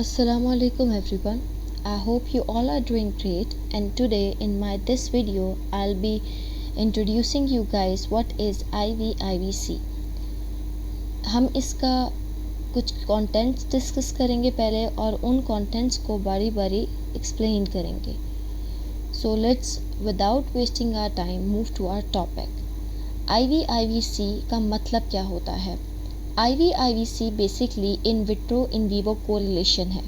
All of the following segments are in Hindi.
Assalamu alaikum everyone. I hope you all are doing great, and today in my this video I'll be introducing you guys what is IVIVC. हम इसका कुछ कंटेंट्स डिस्कस करेंगे पहले और उन कंटेंट्स को बारी बारी एक्सप्लेन करेंगे. So let's without wasting our time move to our topic. IVIVC का मतलब क्या होता है? IVIVC basically in vitro in vivo correlation है.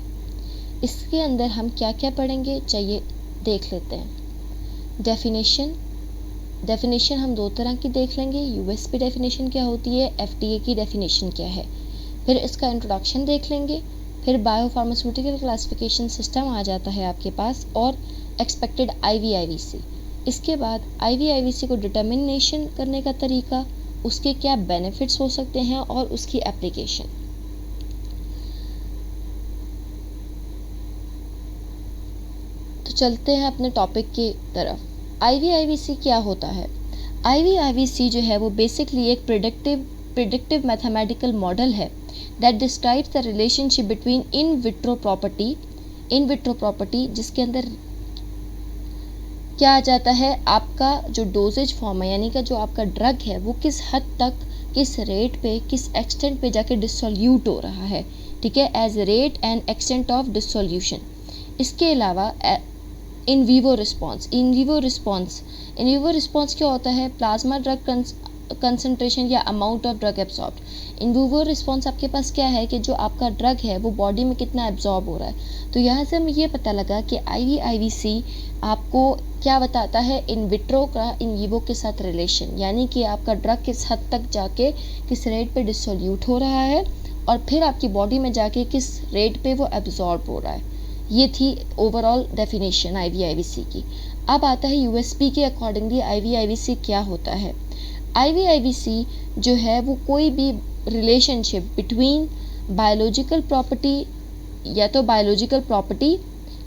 इसके अंदर हम क्या क्या पढ़ेंगे चाहिए देख लेते हैं. डेफिनेशन हम दो तरह की देख लेंगे. यूएसपी डेफिनेशन क्या होती है, एफडीए की डेफिनेशन क्या है. फिर इसका इंट्रोडक्शन देख लेंगे. फिर बायोफार्मास्यूटिकल क्लासिफिकेशन सिस्टम आ जाता है आपके पास और एक्सपेक्टेड IVIVC. इसके बाद IVIVC को डिटर्मिनेशन करने का तरीका, उसके क्या बेनिफिट्स हो सकते हैं और उसकी एप्लीकेशन. तो चलते हैं अपने टॉपिक की तरफ. IVIVC क्या होता है? IVIVC जो है वो बेसिकली एक प्रिडिक्टिव मैथमेटिकल मॉडल है that describes the relationship between in vitro property जिसके अंदर क्या आ जाता है, आपका जो डोजेज फॉर्म है यानी कि जो आपका ड्रग है वो किस हद तक, किस रेट पे, किस एक्सटेंट पे जाके डिसोल्यूट हो रहा है. ठीक है, as rate and extent of dissolution. इसके अलावा इन विवो रिस्पॉन्स क्या होता है? प्लाज्मा ड्रग कंसंट्रेशन या amount of drug absorbed. In vivo response आपके पास क्या है कि जो आपका ड्रग है वो बॉडी में कितना एब्जॉर्ब हो रहा है. तो यहाँ से हमें ये पता लगा कि IVIVC आपको क्या बताता है, इन विट्रो का इन विवो के साथ रिलेशन, यानी कि आपका ड्रग किस हद तक जाके किस रेट पे डिसोल्यूट हो रहा है और फिर आपकी बॉडी में जाके किस रेट पे वो एब्जॉर्ब हो रहा है. ये थी ओवरऑल डेफिनेशन IVIVC की. अब आता है यूएसपी के अकॉर्डिंगली IVIVC क्या होता है. IVIVC जो है वो कोई भी रिलेशनशिप बिटवीन बायोलॉजिकल प्रॉपर्टी या तो बायोलॉजिकल प्रॉपर्टी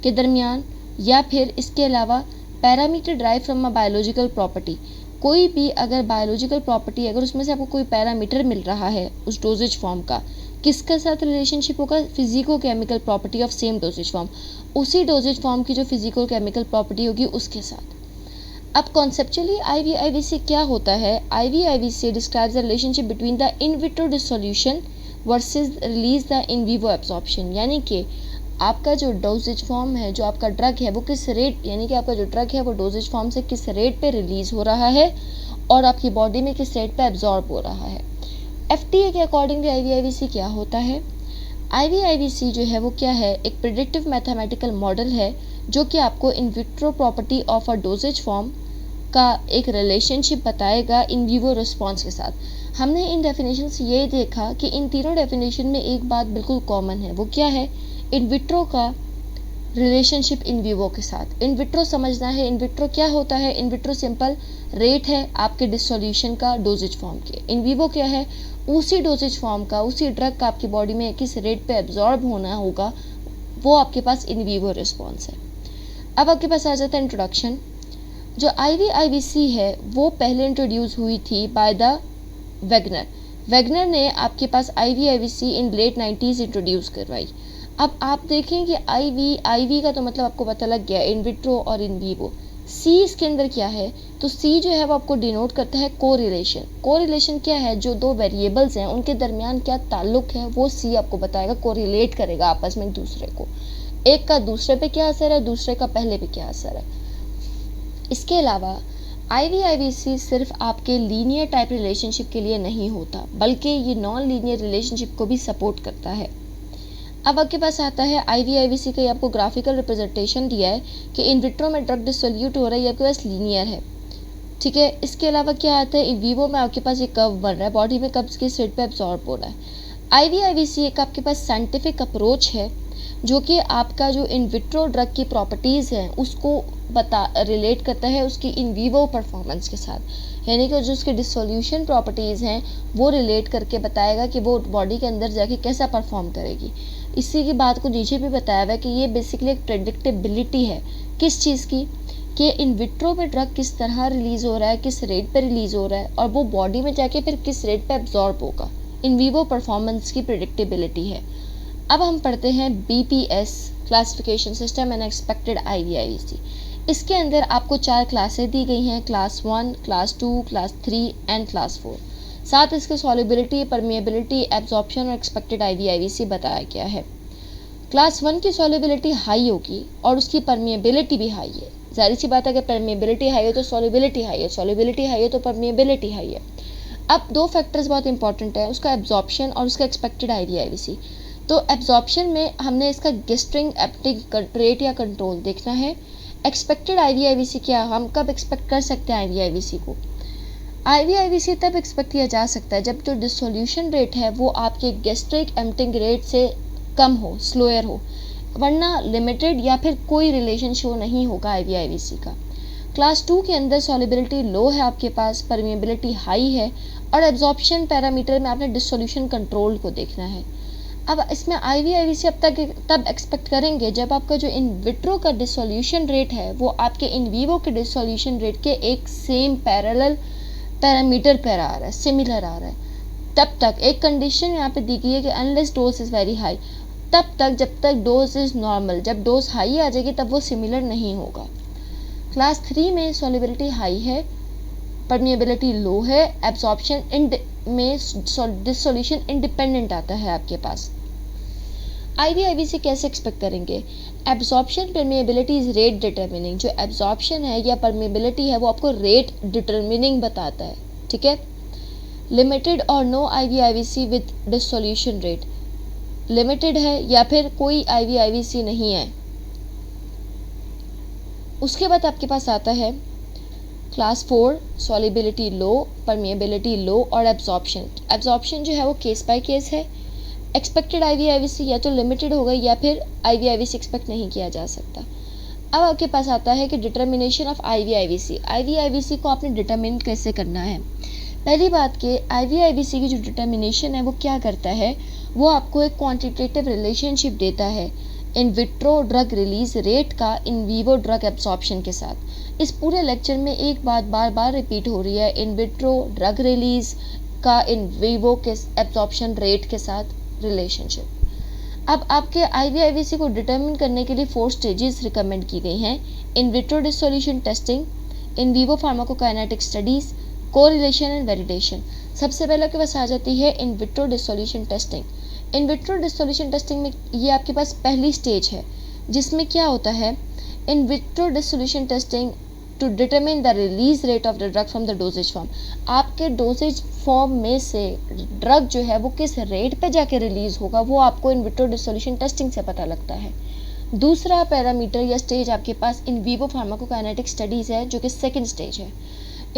के दरमियान या फिर इसके अलावा parameter drive from a biological property. कोई भी अगर बायोलॉजिकल प्रॉपर्टी अगर उसमें से आपको कोई पैरामीटर मिल रहा है उस डोजेज फॉर्म का, किसके साथ रिलेशनशिप होगा? Physico chemical property of same doses form. उसी डोजेज फॉर्म की जो फिजिको केमिकल प्रॉपर्टी होगी उसके साथ. अब कॉन्सेप्चुअली IVIVC क्या होता है? IVIVC describes the relationship between the in vitro dissolution versus release the in vivo absorption. यानी कि आपका जो डोजेज फॉर्म है, जो आपका ड्रग है वो किस रेट, यानी कि आपका जो ड्रग है वो डोजेज फॉर्म से किस रेट पे रिलीज हो रहा है और आपकी बॉडी में किस रेट पे एब्जॉर्ब हो रहा है. FDA के अकॉर्डिंगली IVIVC क्या होता है? IVIVC जो है वो क्या है, एक प्रिडिक्टिव मैथमेटिकल मॉडल है जो कि आपको in vitro property of a doses form का एक रिलेशनशिप बताएगा इन विवो रिस्पॉन्स के साथ. हमने इन डेफिनेशन से ये देखा कि इन तीनों डेफिनेशन में एक बात बिल्कुल कॉमन है. वो क्या है? इन विट्रो का रिलेशनशिप इन विवो के साथ. इन विट्रो समझना है. इन विट्रो क्या होता है? इन विट्रो सिंपल रेट है आपके डिसोल्यूशन का डोजेज फॉर्म के. इन विवो क्या है? उसी डोजेज फॉर्म का, उसी ड्रग का आपकी बॉडी में किस रेट पे एब्जॉर्ब होना होगा, वो आपके पास इन विवो रिस्पॉन्स है. अब आपके पास आ जाता है इंट्रोडक्शन. जो IVIVC है वो पहले इंट्रोड्यूस हुई थी बाय द वेगनर ने आपके पास IVIVC इन लेट 90s इंट्रोड्यूस करवाई. अब आप देखें कि IV का तो मतलब आपको पता लग गया, इन विट्रो और इन विवो. C इसके अंदर क्या है? तो C जो है वो आपको डिनोट करता है कोरिलेशन क्या है? जो दो वेरिएबल्स हैं उनके दरमियान क्या ताल्लुक है वो C आपको बताएगा, कोरिलेट करेगा आपस में एक दूसरे को. एक का दूसरे पे क्या असर है, दूसरे का पहले पे क्या असर है. इसके अलावा IVIVC सिर्फ आपके लीनियर टाइप रिलेशनशिप के लिए नहीं होता, बल्कि ये नॉन लीनियर रिलेशनशिप को भी सपोर्ट करता है. अब आपके पास आता है IVIVC का, ये आपको ग्राफिकल रिप्रेजेंटेशन दिया है कि इन विट्रो में ड्रग डिसोल्यूट हो रहा है, ये आपके पास लीनियर है. ठीक है, इसके अलावा क्या आता है? इन विवो में आपके पास एक कर्व बन रहा है, बॉडी में कब किस रेट पे एब्जॉर्ब हो रहा है. IVIVC एक आपके पास साइंटिफिक अप्रोच है जो कि आपका जो इन विट्रो ड्रग की प्रॉपर्टीज़ हैं उसको रिलेट करता है उसकी इन विवो परफॉर्मेंस के साथ. यानी कि जो उसके डिसोल्यूशन प्रॉपर्टीज़ हैं वो रिलेट करके बताएगा कि वो बॉडी के अंदर जाके कैसा परफॉर्म करेगी. इसी की बात को नीचे भी बताया हुआ है कि ये बेसिकली एक प्रेडिक्टेबिलिटी है. किस चीज़ की? कि इन विट्रो में ड्रग किस तरह रिलीज़ हो रहा है, किस रेट पे रिलीज़ हो रहा है और वो बॉडी में जाके फिर किस रेट पे एब्जॉर्ब होगा. इन विवो परफॉर्मेंस की प्रेडिक्टेबिलिटी है. अब हम पढ़ते हैं BPS classification system and expected IVIVC। इसके अंदर आपको 4 क्लासें दी गई हैं, class 1, class 2, class 3 and class 4। साथ इसके सॉल्युबिलिटी, परमिएबिलिटी, एब्जॉर्प्शन और एक्सपेक्टेड IVIVC बताया गया है। क्लास 1 की सॉल्युबिलिटी हाई होगी और उसकी परमिएबिलिटी भी हाई है। जाहिर सी बात है, अगर परमिएबिलिटी हाई है तो सॉल्युबिलिटी हाई है, सॉल्युबिलिटी हाई है तो परमिएबिलिटी हाई है। अब 2 फैक्टर्स बहुत इंपॉर्टेंट है, उसका एब्जॉर्प्शन और उसका एक्सपेक्टेड IVIVC। तो एब्जॉर्प्शन में हमने इसका गेस्ट्रिंग एप्टिक रेट या कंट्रोल देखना है। एक्सपेक्टेड IVIVC क्या, हम कब एक्सपेक्ट कर सकते हैं IVIVC को? IVIVC तब एक्सपेक्ट किया जा सकता है जब जो डिसोल्यूशन रेट है वो आपके गेस्ट्रिक एम्प्टिंग रेट से कम हो, स्लोअर हो, वरना लिमिटेड या फिर कोई रिलेशन शो नहीं होगा IVIVC का। क्लास 2 के अंदर सॉल्युबिलिटी लो है आपके पास, परमिएबिलिटी हाई है और एब्जॉर्प्शन पैरामीटर में आपने डिसोल्यूशन कंट्रोल को देखना है। अब इसमें IVIVC अब तब एक्सपेक्ट करेंगे जब आपका जो इन विट्रो का डिसोल्यूशन रेट है वो आपके इन वीवो के डिसोल्यूशन रेट के एक सेम पैरेलल पैरामीटर पर आ रहा है, सिमिलर आ रहा है। तब तक एक कंडीशन यहाँ पे दी गई है कि unless dose is very high, तब तक जब तक डोज इज़ नॉर्मल, जब डोज हाई आ जाएगी तब वो सिमिलर नहीं होगा। क्लास 3 में सॉल्युबिलिटी हाई है, परमिएबिलिटी लो है, एब्जॉर्प्शन में डिसोल्यूशन इंडिपेंडेंट आता है आपके पास। IVIVC कैसे एक्सपेक्ट करेंगे? Absorption permeability is rate determining. जो एब्जॉर्प्शन है या परमिएबिलिटी है वो आपको रेट डिटर्मिनिंग बताता है, ठीक है। लिमिटेड और no IVIVC with dissolution rate, limited है या फिर कोई IVIVC नहीं है। उसके बाद आपके पास आता है क्लास 4, सॉल्युबिलिटी लो, परमिएबिलिटी लो और एब्जॉर्प्शन। एब्जॉर्प्शन जो है वो केस बाय केस है। एक्सपेक्टेड IVIVC या तो लिमिटेड होगा या फिर IVIVC एक्सपेक्ट नहीं किया जा सकता। अब आपके पास आता है कि डिटर्मिनेशन ऑफ IVIVC को आपने डिटर्मिन कैसे करना है। पहली बात कि IVIVC की जो डिटर्मिनेशन है वो क्या करता है, वो आपको एक क्वांटिटेटिव रिलेशनशिप देता है in vitro drug release rate का इन वीवो ड्रग एब्जॉर्प्शन के साथ। इस पूरे लेक्चर में एक बात बार बार रिपीट हो रही है, इन विट्रो ड्रग रिलीज का इन वीवो के एब्जॉर्प्शन रेट के साथ रिलेशनशिप। अब आपके IVIVC को डिटरमिन करने के लिए 4 स्टेजेस रिकमेंड की गई हैं। इन vitro dissolution testing, in vivo pharmacokinetic studies, correlation and validation. सबसे पहले आपके पास आ जाती है in vitro dissolution testing. In vitro dissolution testing में ये आपके पास पहली स्टेज है जिसमें क्या होता है, in vitro dissolution testing to determine the release rate of the drug from the dosage form. आपके डोजेज फॉर्म में से ड्रग जो है वो किस रेट पे जाके रिलीज होगा वो आपको इन विट्रो डिसोल्यूशन टेस्टिंग से पता लगता है। दूसरा पैरामीटर या स्टेज आपके पास इन वीवो फार्माकोकाइनेटिक स्टडीज़ है जो कि सेकेंड स्टेज है।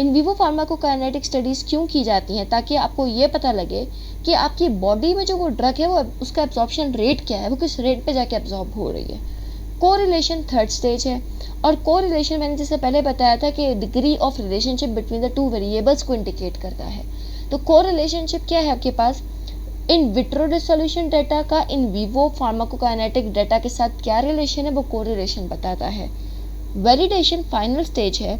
इन वीवो फार्माकोकाइनेटिक स्टडीज़ क्यों की जाती हैं, ताकि आपको ये पता लगे कि आपकी बॉडी में जो वो ड्रग है वो उसका एब्जॉर्प्शन रेट क्या है, वो किस रेट पे जाके एब्जॉर्ब हो रही है। कोरिलेशन थर्ड स्टेज है और कोरिलेशन मैंने जैसे पहले बताया था कि degree of relationship between the 2 variables को इंडिकेट करता है। तो कोरिलेशनशिप क्या है आपके पास, इन विट्रो डिसोल्यूशन डेटा का इन वीवो फार्माकोकाइनेटिक डेटा के साथ क्या रिलेशन है वो कोरिलेशन बताता है। वैलिडेशन फाइनल स्टेज है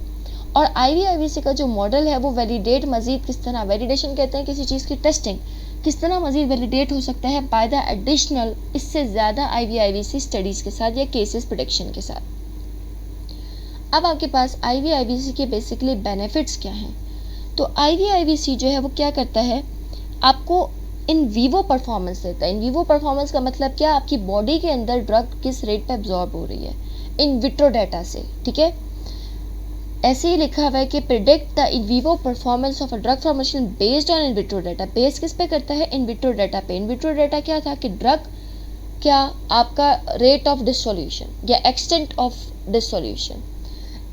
और IVIVC का जो मॉडल है वो वैलिडेट मजीद किस तरह, वैलिडेशन कहते हैं किसी चीज़ की टेस्टिंग, किस तरह मजीद वैलिडेट हो सकता है बाय द एडिशनल, इससे ज़्यादा IVIVC स्टडीज़ के साथ या केसेस प्रेडिक्शन के साथ। अब आपके पास IVIVC के बेसिकली बेनिफिट्स क्या हैं। तो IVIVC जो है वो क्या करता है, आपको इन वीवो परफॉर्मेंस देता है। इन वीवो परफॉर्मेंस का मतलब क्या, आपकी बॉडी के अंदर ड्रग किस रेट पे एब्जॉर्ब हो रही है इन विट्रो डाटा से, ठीक है। ऐसे ही लिखा हुआ है कि predict the in vivo performance of a drug formation based on in vitro data. Base किस पे करता है, इन विट्रो डाटा पे। इन विट्रो डाटा क्या था कि ड्रग क्या आपका रेट ऑफ डिसोल्यूशन या एक्सटेंट ऑफ डिसोल्यूशन।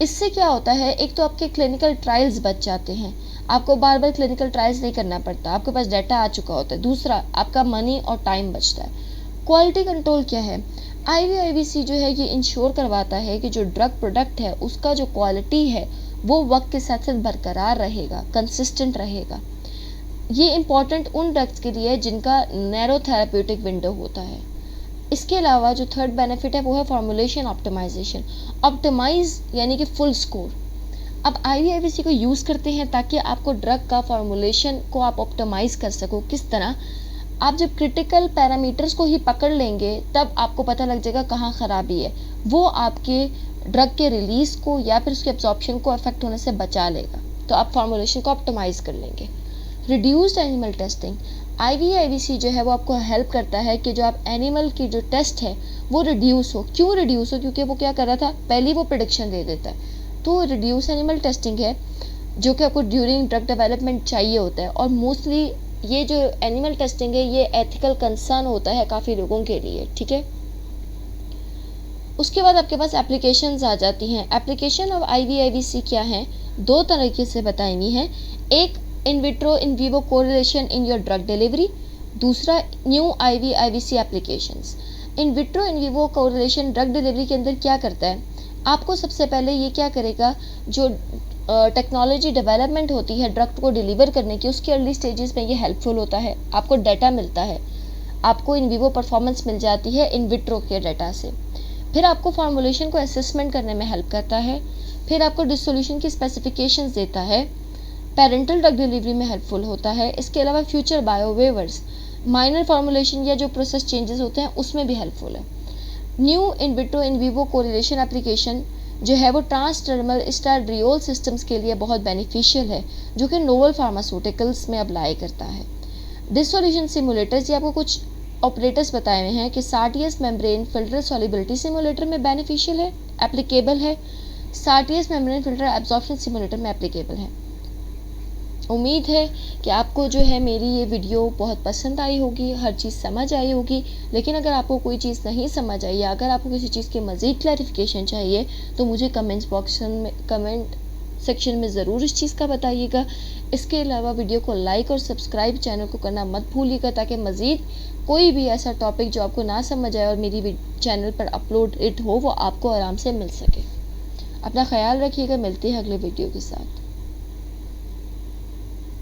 इससे क्या होता है, एक तो आपके क्लिनिकल ट्रायल्स बच जाते हैं, आपको बार बार क्लिनिकल ट्रायल्स नहीं करना पड़ता, आपके पास डाटा आ चुका होता है। दूसरा, आपका मनी और टाइम बचता है। क्वालिटी कंट्रोल क्या है, IVIVC जो है ये इंश्योर करवाता है कि जो ड्रग प्रोडक्ट है उसका जो क्वालिटी है वो वक्त के साथ साथ बरकरार रहेगा, कंसिस्टेंट रहेगा। ये इम्पॉर्टेंट उन ड्रग्स के लिए जिनका नैरो थेराप्यूटिक विंडो होता है। इसके अलावा जो थर्ड बेनिफिट है वो है फॉर्मुलेशन ऑप्टिमाइजेशन। ऑप्टिमाइज यानी कि फुल स्कोर। अब IVIVC को यूज़ करते हैं ताकि आपको ड्रग का फॉर्मुलेशन को आप ऑप्टिमाइज़ कर सको। किस तरह, आप जब क्रिटिकल पैरामीटर्स को ही पकड़ लेंगे तब आपको पता लग जाएगा कहाँ ख़राबी है। वो आपके ड्रग के रिलीज़ को या फिर उसके एब्जॉर्प्शन को अफेक्ट होने से बचा लेगा। तो आप फॉर्मुलेशन को ऑप्टिमाइज़ कर लेंगे। रिड्यूस्ड एनिमल टेस्टिंग, IVIVC जो है वो आपको हेल्प करता है कि जो आप एनिमल की जो टेस्ट है वो रिड्यूस हो। क्यों रिड्यूस हो? क्योंकि वो क्या कर रहा था, पहले वो प्रेडिक्शन दे देता है। तो रिड्यूस एनिमल टेस्टिंग है जो कि आपको ड्यूरिंग ड्रग डेवलपमेंट चाहिए होता है, और मोस्टली ये जो एनिमल टेस्टिंग है ये एथिकल कंसर्न होता है काफ़ी लोगों के लिए, ठीक है। उसके बाद आपके पास एप्लीकेशंस आ जाती हैं। एप्लीकेशन ऑफ IVIVC क्या है, दो तरीके से बताई हुई हैं। एक in vitro in vivo correlation in your drug delivery, दूसरा new IVIVC applications. In vitro in vivo correlation drug delivery के अंदर क्या करता है, आपको सबसे पहले ये क्या करेगा, जो टेक्नोलॉजी डेवलपमेंट होती है ड्रग को डिलीवर करने की, उसके अर्ली स्टेजेस में ये हेल्पफुल होता है। आपको डाटा मिलता है, आपको इन विवो परफॉर्मेंस मिल जाती है इन विट्रो के डाटा से। फिर आपको फार्मूलेशन को असेसमेंट करने में हेल्प करता है। फिर आपको डिसोल्यूशन की स्पेसिफिकेशंस देता है। पेरेंटल ड्रग डिलीवरी में हेल्पफुल होता है। इसके अलावा फ्यूचर बायोवेवर्स, माइनर फार्मूलेशन या जो प्रोसेस चेंजेस होते हैं उसमें भी हेल्पफुल है। New in vitro in vivo correlation application जो है वो ट्रांसडर्मल एस्ट्राडियोल सिस्टम्स के लिए बहुत बेनिफिशियल है, जो कि नोवल फार्मास्यूटिकल्स में अप्लाई करता है। डिसोल्यूशन सिमुलेटर्स, ये आपको कुछ ऑपरेटर्स बताए हुए हैं कि सार्टियस मेम्ब्रेन फिल्टर सॉल्युबिलिटी सिमुलेटर में बेनिफिशियल है, एप्लीकेबल है। सार्टियस मेम्ब्रेन फिल्टर एब्जॉर्प्शन सिमुलेटर में एप्लीकेबल है। उम्मीद है कि आपको जो है मेरी ये वीडियो बहुत पसंद आई होगी, हर चीज़ समझ आई होगी। लेकिन अगर आपको कोई चीज़ नहीं समझ आई या अगर आपको किसी चीज़ की मज़ीद क्लैरिफिकेशन चाहिए तो मुझे कमेंट सेक्शन में ज़रूर इस चीज़ का बताइएगा। इसके अलावा वीडियो को लाइक और सब्सक्राइब चैनल को करना मत भूलिएगा, ताकि मज़ीद कोई भी ऐसा टॉपिक जो आपको ना समझ आए और मेरी चैनल पर अपलोडेड हो वो आपको आराम से मिल सके। अपना ख्याल रखिएगा, मिलते हैं अगले वीडियो के साथ।